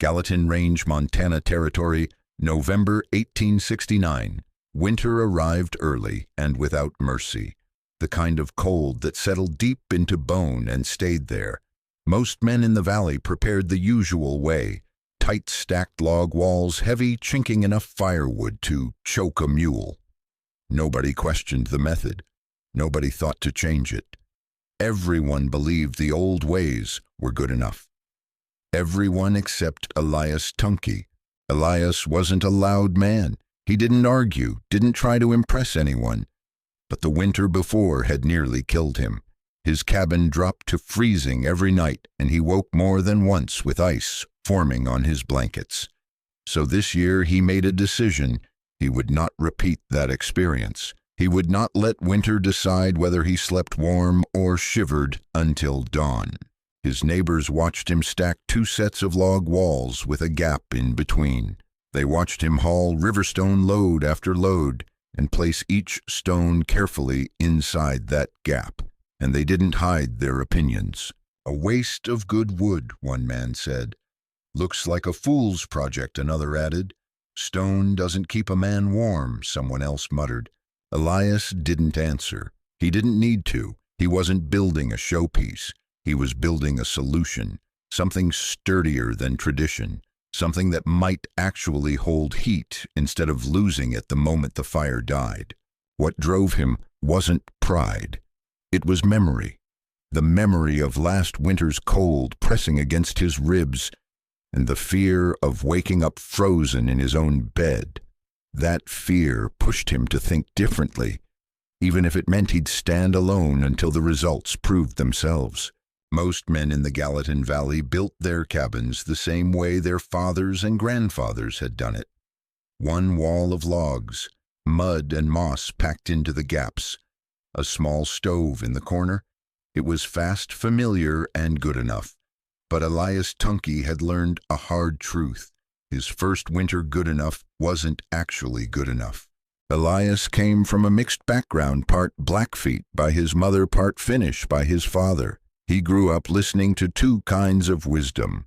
Gallatin Range, Montana Territory, November 1869. Winter arrived early and without mercy, the kind of cold that settled deep into bone and stayed there. Most men in the valley prepared the usual way, tight stacked log walls, heavy, chinking enough firewood to choke a mule. Nobody questioned the method. Nobody thought to change it. Everyone believed the old ways were good enough. Everyone except Elias Tunke. Elias wasn't a loud man. He didn't argue, didn't try to impress anyone. But the winter before had nearly killed him. His cabin dropped to freezing every night, and he woke more than once with ice forming on his blankets. So this year he made a decision. He would not repeat that experience. He would not let winter decide whether he slept warm or shivered until dawn. His neighbors watched him stack 2 sets of log walls with a gap in between. They watched him haul riverstone load after load and place each stone carefully inside that gap. And they didn't hide their opinions. "A waste of good wood," one man said. "Looks like a fool's project," another added. "Stone doesn't keep a man warm," someone else muttered. Elias didn't answer. He didn't need to. He wasn't building a showpiece. He was building a solution, something sturdier than tradition, something that might actually hold heat instead of losing it the moment the fire died. What drove him wasn't pride. It was memory, the memory of last winter's cold pressing against his ribs, and the fear of waking up frozen in his own bed. That fear pushed him to think differently, even if it meant he'd stand alone until the results proved themselves. Most men in the Gallatin Valley built their cabins the same way their fathers and grandfathers had done it. One wall of logs, mud and moss packed into the gaps, a small stove in the corner. It was fast, familiar, and good enough. But Elias Tunke had learned a hard truth. His first winter good enough wasn't actually good enough. Elias came from a mixed background, part Blackfeet by his mother, part Finnish by his father. He grew up listening to 2 kinds of wisdom.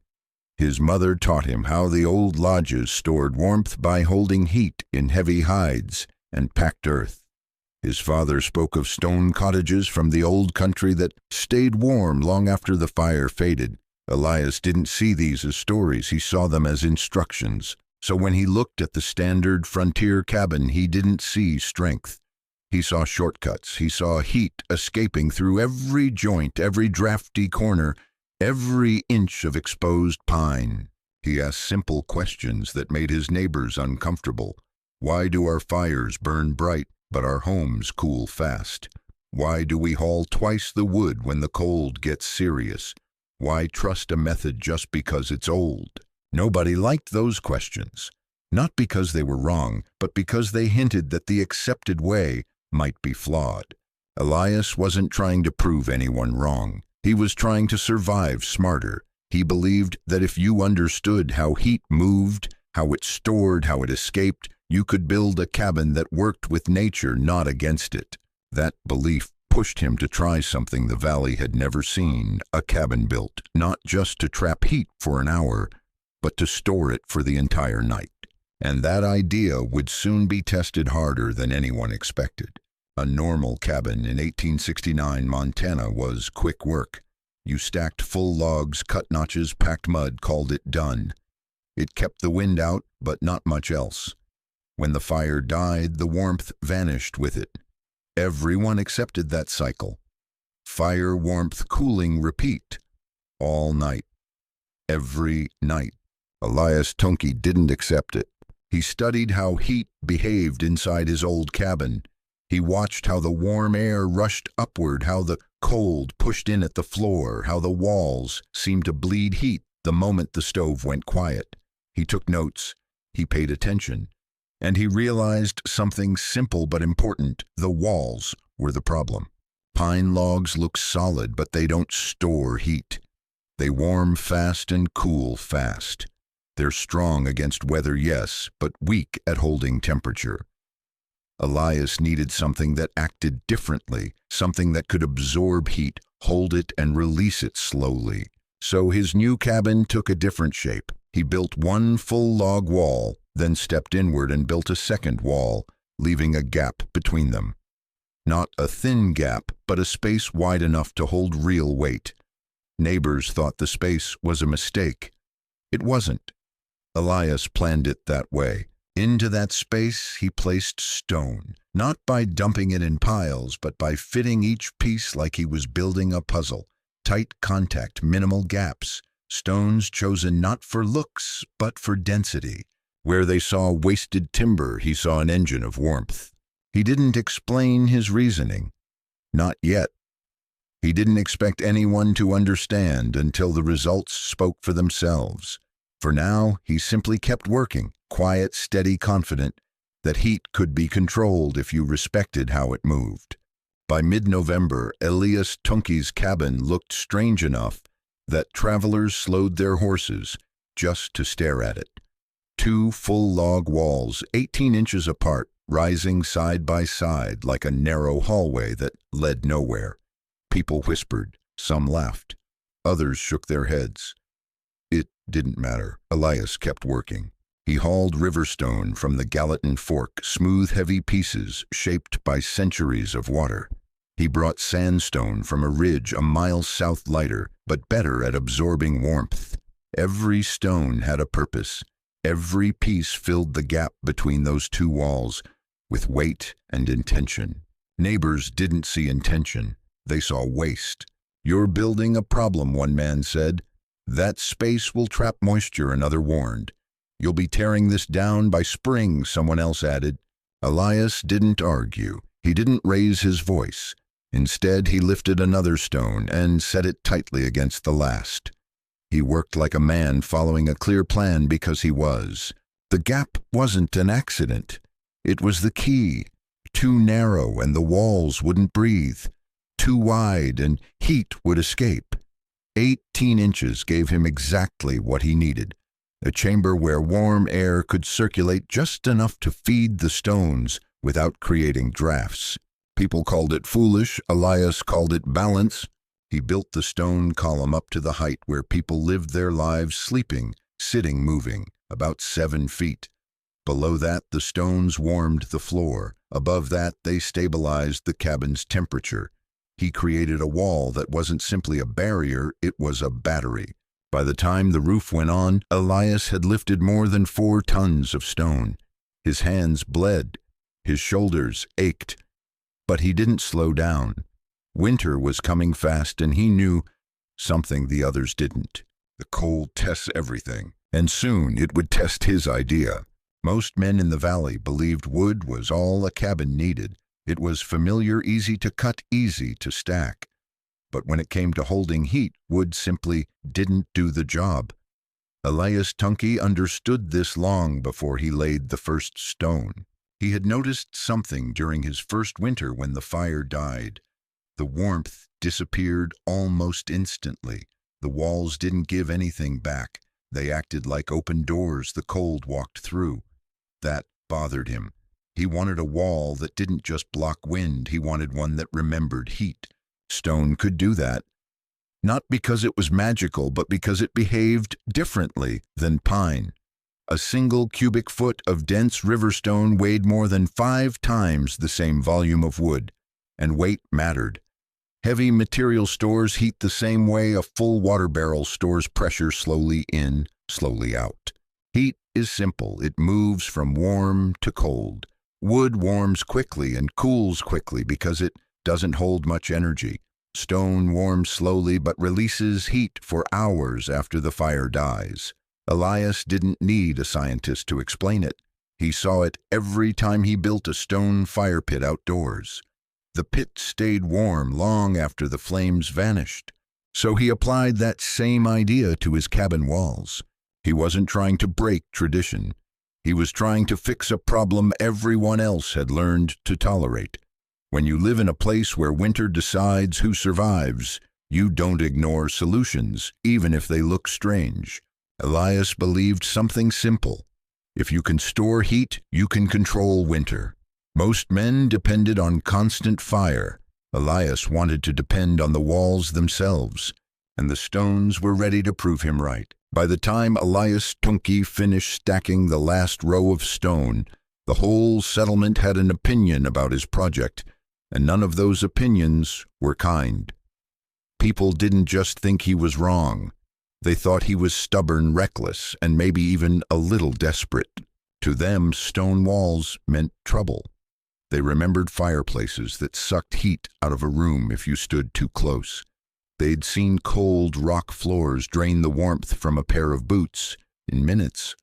His mother taught him how the old lodges stored warmth by holding heat in heavy hides and packed earth. His father spoke of stone cottages from the old country that stayed warm long after the fire faded. Elias didn't see these as stories, he saw them as instructions. So when he looked at the standard frontier cabin, he didn't see strength. He saw shortcuts, he saw heat escaping through every joint, every drafty corner, every inch of exposed pine. He asked simple questions that made his neighbors uncomfortable. Why do our fires burn bright, but our homes cool fast? Why do we haul twice the wood when the cold gets serious? Why trust a method just because it's old? Nobody liked those questions, not because they were wrong, but because they hinted that the accepted way might be flawed. Elias wasn't trying to prove anyone wrong. He was trying to survive smarter. He believed that if you understood how heat moved, how it stored, how it escaped, you could build a cabin that worked with nature, not against it. That belief pushed him to try something the valley had never seen, a cabin built not just to trap heat for an hour, but to store it for the entire night. And that idea would soon be tested harder than anyone expected. A normal cabin in 1869 Montana was quick work. You stacked full logs, cut notches, packed mud, called it done. It kept the wind out, but not much else. When the fire died, the warmth vanished with it. Everyone accepted that cycle. Fire, warmth, cooling, repeat. All night. Every night. Elias Tunke didn't accept it. He studied how heat behaved inside his old cabin. He watched how the warm air rushed upward, how the cold pushed in at the floor, how the walls seemed to bleed heat the moment the stove went quiet. He took notes. He paid attention. And he realized something simple but important. The walls were the problem. Pine logs look solid, but they don't store heat. They warm fast and cool fast. They're strong against weather, yes, but weak at holding temperature. Elias needed something that acted differently, something that could absorb heat, hold it, and release it slowly. So his new cabin took a different shape. He built one full log wall, then stepped inward and built a second wall, leaving a gap between them. Not a thin gap, but a space wide enough to hold real weight. Neighbors thought the space was a mistake. It wasn't. Elias planned it that way. Into that space he placed stone, not by dumping it in piles, but by fitting each piece like he was building a puzzle. Tight contact, minimal gaps. Stones chosen not for looks, but for density. Where they saw wasted timber, he saw an engine of warmth. He didn't explain his reasoning. Not yet. He didn't expect anyone to understand until the results spoke for themselves. For now, he simply kept working, quiet, steady, confident that heat could be controlled if you respected how it moved. By mid-November, Elias Tunke's cabin looked strange enough that travelers slowed their horses just to stare at it. Two full log walls, 18 inches apart, rising side by side like a narrow hallway that led nowhere. People whispered, some laughed, others shook their heads. It didn't matter. Elias kept working. He hauled riverstone from the Gallatin Fork, smooth, heavy pieces shaped by centuries of water. He brought sandstone from a ridge a mile south, lighter, but better at absorbing warmth. Every stone had a purpose. Every piece filled the gap between those two walls with weight and intention. Neighbors didn't see intention. They saw waste. You're building a problem, one man said. That space will trap moisture, another warned. You'll be tearing this down by spring, someone else added. Elias didn't argue. He didn't raise his voice. Instead, he lifted another stone and set it tightly against the last. He worked like a man following a clear plan because he was. The gap wasn't an accident. It was the key. Too narrow and the walls wouldn't breathe. Too wide and heat would escape. 18 inches gave him exactly what he needed. A chamber where warm air could circulate just enough to feed the stones without creating drafts. People called it foolish. Elias called it balance. He built the stone column up to the height where people lived their lives sleeping, sitting, moving, about 7 feet. Below that, the stones warmed the floor. Above that, they stabilized the cabin's temperature. He created a wall that wasn't simply a barrier, it was a battery. By the time the roof went on, Elias had lifted more than 4 tons of stone. His hands bled. His shoulders ached. But he didn't slow down. Winter was coming fast, and he knew something the others didn't. The cold tests everything, and soon it would test his idea. Most men in the valley believed wood was all a cabin needed. It was familiar, easy to cut, easy to stack. But when it came to holding heat, wood simply didn't do the job. Elias Tunke understood this long before he laid the first stone. He had noticed something during his first winter when the fire died. The warmth disappeared almost instantly. The walls didn't give anything back. They acted like open doors the cold walked through. That bothered him. He wanted a wall that didn't just block wind. He wanted one that remembered heat. Stone could do that. Not because it was magical, but because it behaved differently than pine. A single cubic foot of dense riverstone weighed more than 5 times the same volume of wood, and weight mattered. Heavy material stores heat the same way a full water barrel stores pressure, slowly in, slowly out. Heat is simple. It moves from warm to cold. Wood warms quickly and cools quickly because it doesn't hold much energy. Stone warms slowly but releases heat for hours after the fire dies. Elias didn't need a scientist to explain it. He saw it every time he built a stone fire pit outdoors. The pit stayed warm long after the flames vanished. So he applied that same idea to his cabin walls. He wasn't trying to break tradition. He was trying to fix a problem everyone else had learned to tolerate. When you live in a place where winter decides who survives, you don't ignore solutions, even if they look strange. Elias believed something simple. If you can store heat, you can control winter. Most men depended on constant fire. Elias wanted to depend on the walls themselves, and the stones were ready to prove him right. By the time Elias Tunke finished stacking the last row of stone, the whole settlement had an opinion about his project, and none of those opinions were kind. People didn't just think he was wrong. They thought he was stubborn, reckless, and maybe even a little desperate. To them, stone walls meant trouble. They remembered fireplaces that sucked heat out of a room if you stood too close. They'd seen cold rock floors drain the warmth from a pair of boots in minutes.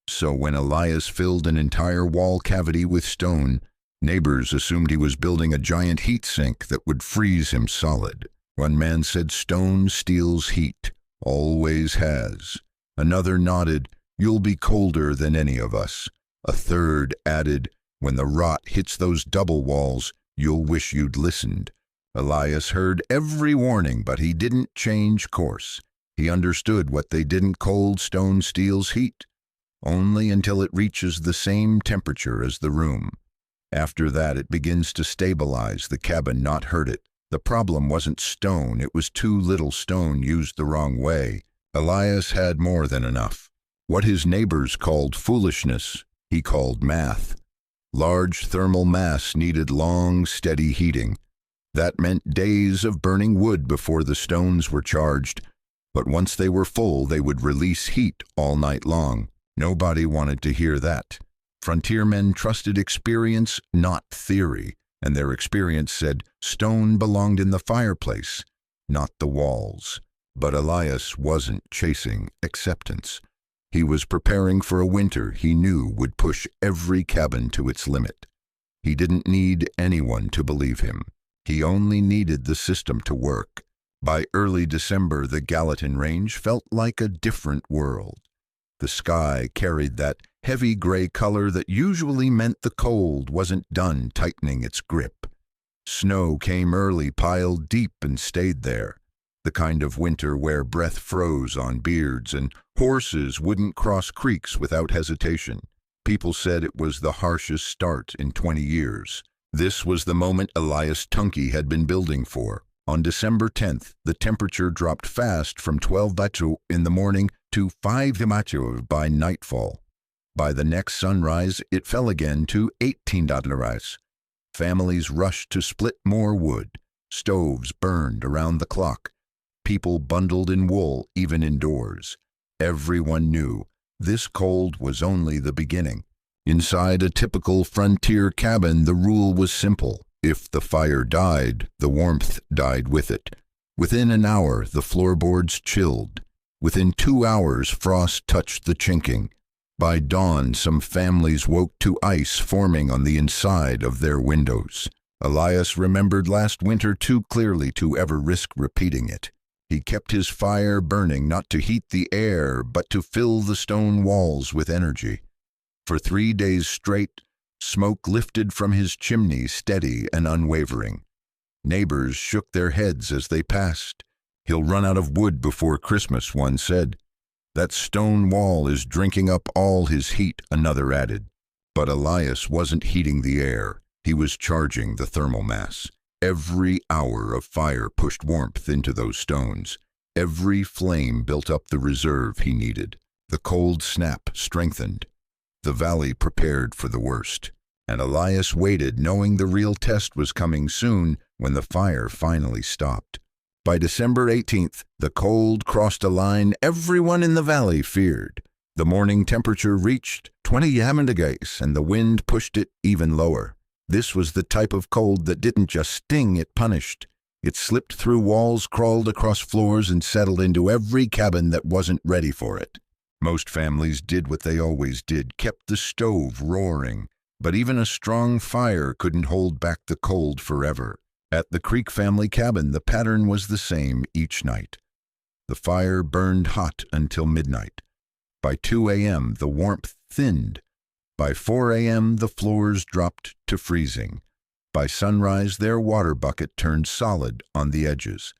So when Elias filled an entire wall cavity with stone, neighbors assumed he was building a giant heat sink that would freeze him solid. One man said, "Stone steals heat, always has." Another nodded, "You'll be colder than any of us." A third added, "When the rot hits those double walls, you'll wish you'd listened." Elias heard every warning, but he didn't change course. He understood what they didn't. Cold stone steals heat, only until it reaches the same temperature as the room. After that, it begins to stabilize the cabin, not hurt it. The problem wasn't stone, it was too little stone used the wrong way. Elias had more than enough. What his neighbors called foolishness, he called math. Large thermal mass needed long, steady heating. That meant days of burning wood before the stones were charged, but once they were full, they would release heat all night long. Nobody wanted to hear that. Frontiermen trusted experience, not theory, and their experience said stone belonged in the fireplace, not the walls. But Elias wasn't chasing acceptance. He was preparing for a winter he knew would push every cabin to its limit. He didn't need anyone to believe him. He only needed the system to work. By early December, the Gallatin Range felt like a different world. The sky carried that heavy gray color that usually meant the cold wasn't done tightening its grip. Snow came early, piled deep, and stayed there. The kind of winter where breath froze on beards and horses wouldn't cross creeks without hesitation. People said it was the harshest start in 20 years. This was the moment Elias Tunke had been building for. On December 10th, the temperature dropped fast from 12 bacho in the morning to 5 bacho by nightfall. By the next sunrise, it fell again to 18 bacho. Families rushed to split more wood. Stoves burned around the clock. People bundled in wool, even indoors. Everyone knew this cold was only the beginning. Inside a typical frontier cabin, the rule was simple. If the fire died, the warmth died with it. Within an hour, the floorboards chilled. Within 2 hours, frost touched the chinking. By dawn, some families woke to ice forming on the inside of their windows. Elias remembered last winter too clearly to ever risk repeating it. He kept his fire burning not to heat the air, but to fill the stone walls with energy. For 3 days straight, smoke lifted from his chimney, steady and unwavering. Neighbors shook their heads as they passed. "He'll run out of wood before Christmas," one said. "That stone wall is drinking up all his heat," another added. But Elias wasn't heating the air. He was charging the thermal mass. Every hour of fire pushed warmth into those stones. Every flame built up the reserve he needed. The cold snap strengthened. The valley prepared for the worst. And Elias waited, knowing the real test was coming soon when the fire finally stopped. By December 18th, the cold crossed a line everyone in the valley feared. The morning temperature reached 20 degrees, and the wind pushed it even lower. This was the type of cold that didn't just sting, it punished. It slipped through walls, crawled across floors, and settled into every cabin that wasn't ready for it. Most families did what they always did, kept the stove roaring. But even a strong fire couldn't hold back the cold forever. At the Creek family cabin, the pattern was the same each night. The fire burned hot until midnight. By 2 a.m., the warmth thinned. By 4 a.m., the floors dropped to freezing. By sunrise, their water bucket turned solid on the edges.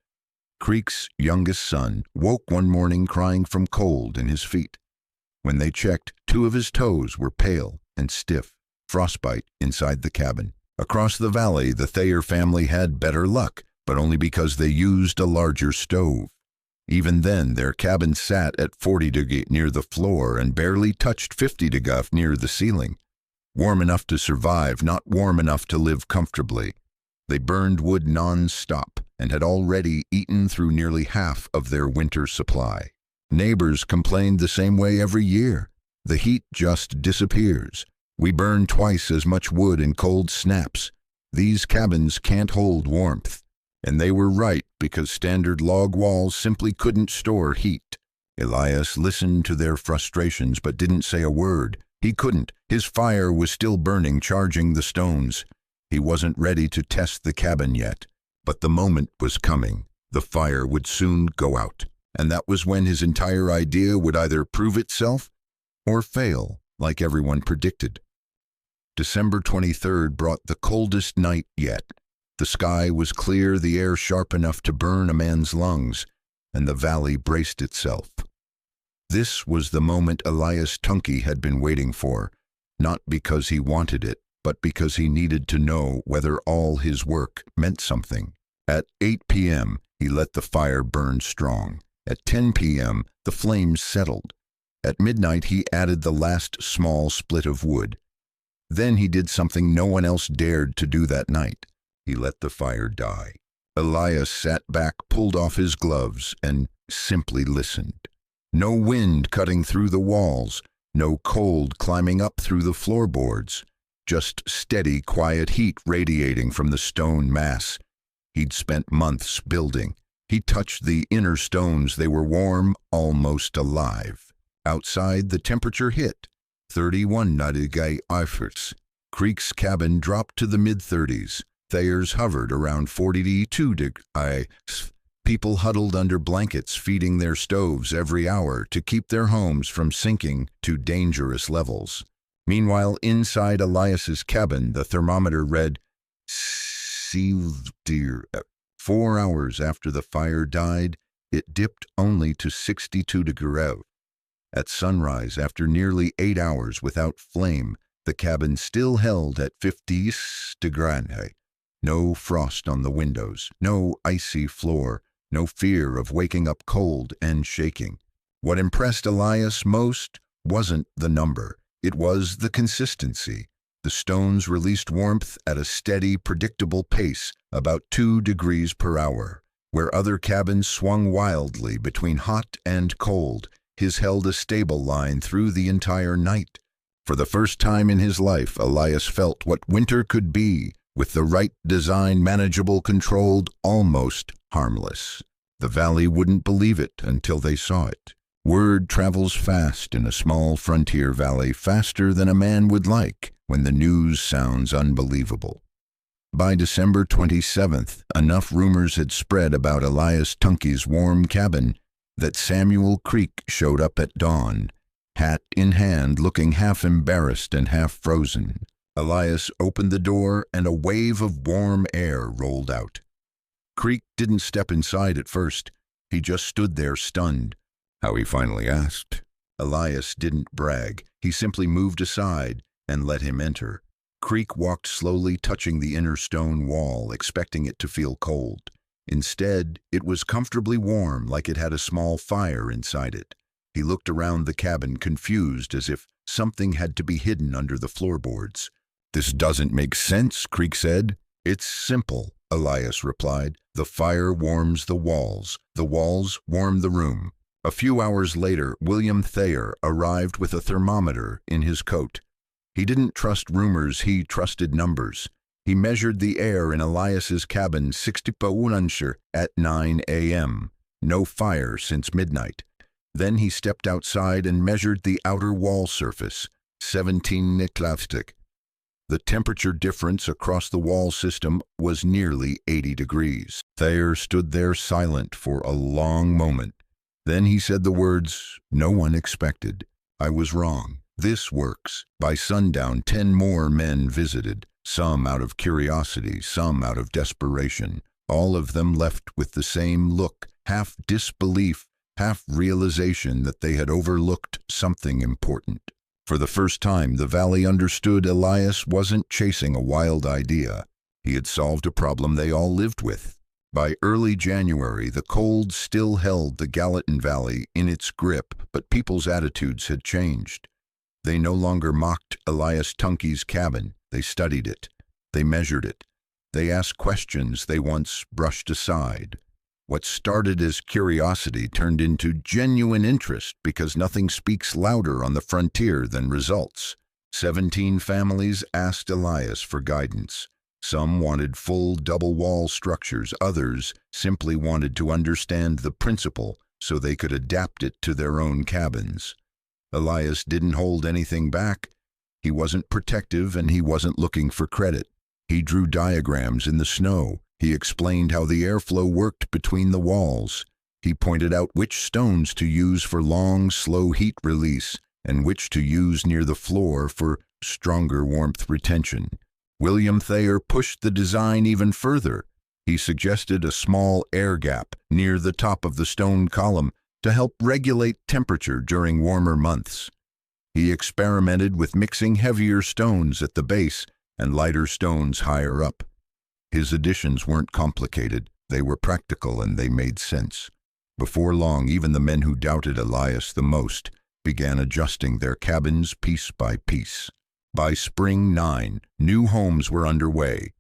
Creek's youngest son woke one morning crying from cold in his feet. When they checked, 2 of his toes were pale and stiff, frostbite inside the cabin. Across the valley, the Thayer family had better luck, but only because they used a larger stove. Even then, their cabin sat at 40 degrees near the floor and barely touched 50 degrees near the ceiling. Warm enough to survive, not warm enough to live comfortably. They burned wood non-stop and had already eaten through nearly half of their winter supply. Neighbors complained the same way every year. The heat just disappears. We burn twice as much wood in cold snaps. These cabins can't hold warmth. And they were right, because standard log walls simply couldn't store heat. Elias listened to their frustrations but didn't say a word. He couldn't. His fire was still burning, charging the stones. He wasn't ready to test the cabin yet. But the moment was coming. The fire would soon go out. And that was when his entire idea would either prove itself or fail, like everyone predicted. December 23rd brought the coldest night yet. The sky was clear, the air sharp enough to burn a man's lungs, and the valley braced itself. This was the moment Elias Tunke had been waiting for, not because he wanted it, but because he needed to know whether all his work meant something. At 8 p.m., he let the fire burn strong. At 10 p.m., the flames settled. At midnight, he added the last small split of wood. Then he did something no one else dared to do that night. He let the fire die. Elias sat back, pulled off his gloves, and simply listened. No wind cutting through the walls, no cold climbing up through the floorboards, just steady, quiet heat radiating from the stone mass. He'd spent months building. He touched the inner stones. They were warm, almost alive. Outside, the temperature hit 31 degrees. Creek's cabin dropped to the mid-30s. Thayer's hovered around 42 degrees. People huddled under blankets, feeding their stoves every hour to keep their homes from sinking to dangerous levels. Meanwhile, inside Elias's cabin, the thermometer read 4 hours after the fire died, it dipped only to 62 degrees. At sunrise, after nearly 8 hours without flame, the cabin still held at 50 degrees. No frost on the windows, no icy floor, no fear of waking up cold and shaking. What impressed Elias most wasn't the number, it was the consistency. The stones released warmth at a steady, predictable pace, about 2 degrees per hour. Where other cabins swung wildly between hot and cold, his held a stable line through the entire night. For the first time in his life, Elias felt what winter could be, with the right design, manageable, controlled, almost harmless. The valley wouldn't believe it until they saw it. Word travels fast in a small frontier valley, faster than a man would like when the news sounds unbelievable. By December 27th, enough rumors had spread about Elias Tunke's warm cabin that Samuel Creek showed up at dawn, hat in hand, looking half embarrassed and half frozen. Elias opened the door and a wave of warm air rolled out. Creek didn't step inside at first. He just stood there stunned. How, he finally asked. Elias didn't brag. He simply moved aside and let him enter. Creek walked slowly, touching the inner stone wall, expecting it to feel cold. Instead, it was comfortably warm, like it had a small fire inside it. He looked around the cabin, confused, as if something had to be hidden under the floorboards. "This doesn't make sense," Creek said. "It's simple," Elias replied. "The fire warms the walls warm the room." A few hours later, William Thayer arrived with a thermometer in his coat. He didn't trust rumors, he trusted numbers. He measured the air in Elias's cabin 60 at 9 a.m. No fire since midnight. Then he stepped outside and measured the outer wall surface, 17 Niklavstik. The temperature difference across the wall system was nearly 80 degrees. Thayer stood there silent for a long moment. Then he said the words no one expected. "I was wrong. This works." By sundown, 10 more men visited, some out of curiosity, some out of desperation. All of them left with the same look, half disbelief, half realization that they had overlooked something important. For the first time, the valley understood Elias wasn't chasing a wild idea. He had solved a problem they all lived with. By early January, the cold still held the Gallatin Valley in its grip, but people's attitudes had changed. They no longer mocked Elias Tunke's cabin. They studied it. They measured it. They asked questions they once brushed aside. What started as curiosity turned into genuine interest because nothing speaks louder on the frontier than results. 17 families asked Elias for guidance. Some wanted full double-wall structures. Others simply wanted to understand the principle so they could adapt it to their own cabins. Elias didn't hold anything back. He wasn't protective and he wasn't looking for credit. He drew diagrams in the snow. He explained how the airflow worked between the walls. He pointed out which stones to use for long, slow heat release and which to use near the floor for stronger warmth retention. William Thayer pushed the design even further. He suggested a small air gap near the top of the stone column to help regulate temperature during warmer months. He experimented with mixing heavier stones at the base and lighter stones higher up. His additions weren't complicated, they were practical and they made sense. Before long, even the men who doubted Elias the most began adjusting their cabins piece by piece. By spring 9, new homes were underway,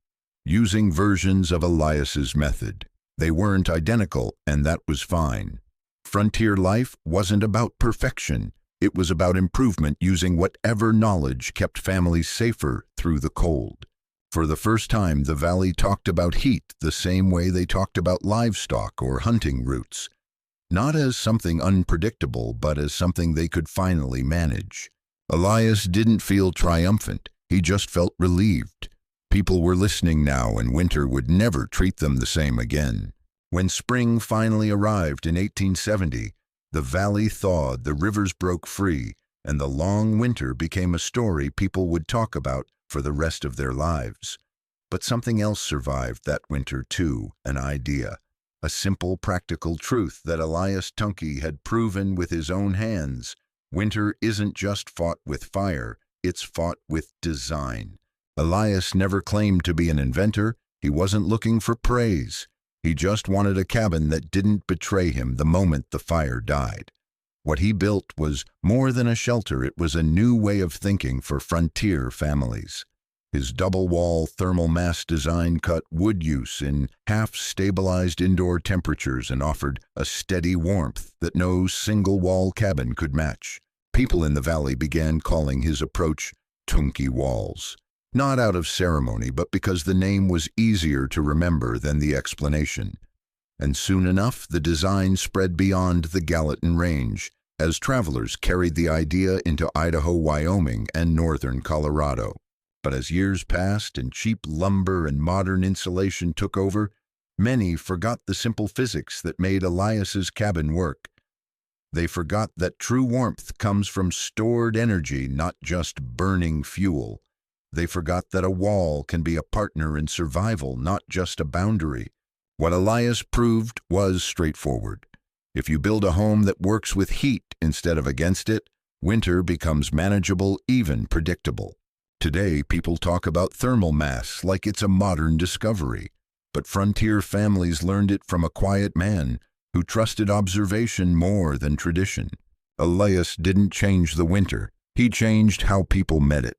using versions of Elias's method. They weren't identical, and that was fine. Frontier life wasn't about perfection. It was about improvement using whatever knowledge kept families safer through the cold. For the first time, the valley talked about heat the same way they talked about livestock or hunting routes. Not as something unpredictable, but as something they could finally manage. Elias didn't feel triumphant. He just felt relieved. People were listening now, and winter would never treat them the same again. When spring finally arrived in 1870, the valley thawed, the rivers broke free, and the long winter became a story people would talk about for the rest of their lives. But something else survived that winter too, an idea. A simple, practical truth that Elias Tunke had proven with his own hands. Winter isn't just fought with fire, it's fought with design. Elias never claimed to be an inventor. He wasn't looking for praise. He just wanted a cabin that didn't betray him the moment the fire died. What he built was more than a shelter, it was a new way of thinking for frontier families. His double-wall thermal mass design cut wood use in half-stabilized indoor temperatures and offered a steady warmth that no single-wall cabin could match. People in the valley began calling his approach Tunke Walls, not out of ceremony, but because the name was easier to remember than the explanation. And soon enough, the design spread beyond the Gallatin Range, as travelers carried the idea into Idaho, Wyoming, and northern Colorado. But as years passed and cheap lumber and modern insulation took over, many forgot the simple physics that made Elias's cabin work. They forgot that true warmth comes from stored energy, not just burning fuel. They forgot that a wall can be a partner in survival, not just a boundary. What Elias proved was straightforward. If you build a home that works with heat instead of against it, winter becomes manageable, even predictable. Today, people talk about thermal mass like it's a modern discovery. But frontier families learned it from a quiet man who trusted observation more than tradition. Elias didn't change the winter. He changed how people met it.